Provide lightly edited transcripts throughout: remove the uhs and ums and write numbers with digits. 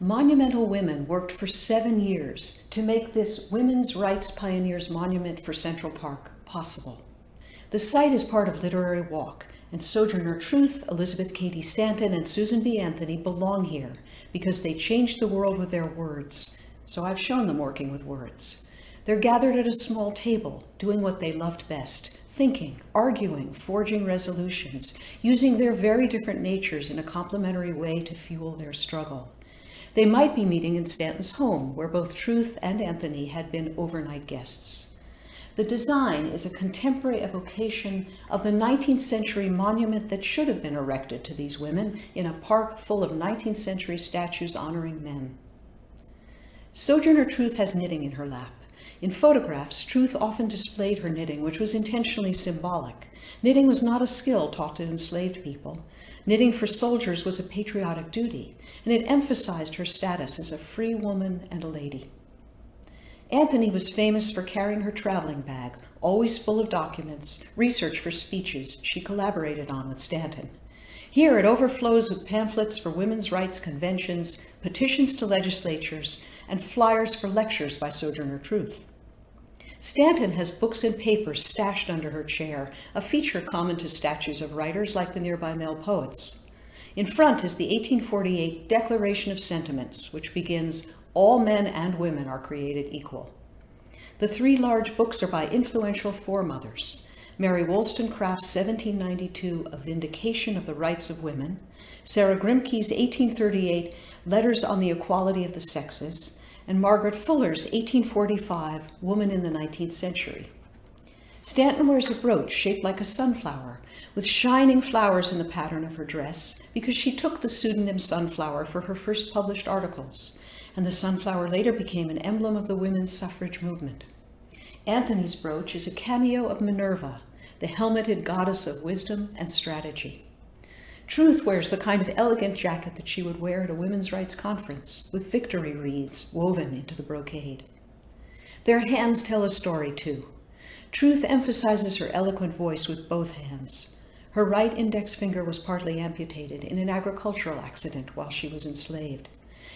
Monumental Women worked for 7 years to make this Women's Rights Pioneers Monument for Central Park possible. The site is part of Literary Walk, and Sojourner Truth, Elizabeth Cady Stanton, and Susan B. Anthony belong here because they changed the world with their words, so I've shown them working with words. They're gathered at a small table, doing what they loved best, thinking, arguing, forging resolutions, using their very different natures in a complementary way to fuel their struggle. They might be meeting in Stanton's home, where both Truth and Anthony had been overnight guests. The design is a contemporary evocation of the 19th century monument that should have been erected to these women in a park full of 19th century statues honoring men. Sojourner Truth has knitting in her lap. In photographs, Truth often displayed her knitting, which was intentionally symbolic. Knitting was not a skill taught to enslaved people. Knitting for soldiers was a patriotic duty, and it emphasized her status as a free woman and a lady. Anthony was famous for carrying her traveling bag, always full of documents, research for speeches she collaborated on with Stanton. Here it overflows with pamphlets for women's rights conventions, petitions to legislatures, and flyers for lectures by Sojourner Truth. Stanton has books and papers stashed under her chair, a feature common to statues of writers like the nearby male poets. In front is the 1848 Declaration of Sentiments, which begins, "All men and women are created equal." The 3 large books are by influential foremothers: Mary Wollstonecraft's 1792 A Vindication of the Rights of Women, Sarah Grimke's 1838 Letters on the Equality of the Sexes, and Margaret Fuller's 1845 Woman in the 19th Century. Stanton wears a brooch shaped like a sunflower, with shining flowers in the pattern of her dress, because she took the pseudonym Sunflower for her first published articles, and the sunflower later became an emblem of the women's suffrage movement. Anthony's brooch is a cameo of Minerva, the helmeted goddess of wisdom and strategy. Truth wears the kind of elegant jacket that she would wear at a women's rights conference, with victory wreaths woven into the brocade. Their hands tell a story, too. Truth emphasizes her eloquent voice with both hands. Her right index finger was partly amputated in an agricultural accident while she was enslaved.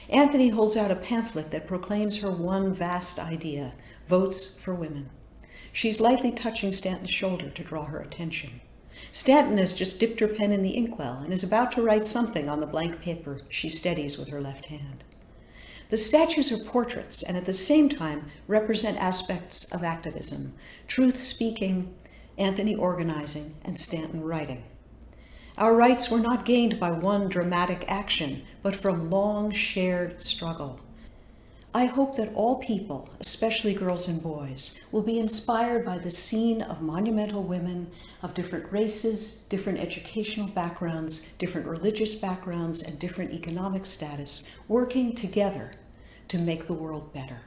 Anthony holds out a pamphlet that proclaims her one vast idea: votes for women. She's lightly touching Stanton's shoulder to draw her attention. Stanton has just dipped her pen in the inkwell and is about to write something on the blank paper she steadies with her left hand. The statues are portraits and at the same time represent aspects of activism: Truth speaking, Anthony organizing, and Stanton writing. Our rights were not gained by one dramatic action, but from long shared struggle. I hope that all people, especially girls and boys, will be inspired by the scene of monumental women of different races, different educational backgrounds, different religious backgrounds, and different economic status, working together to make the world better.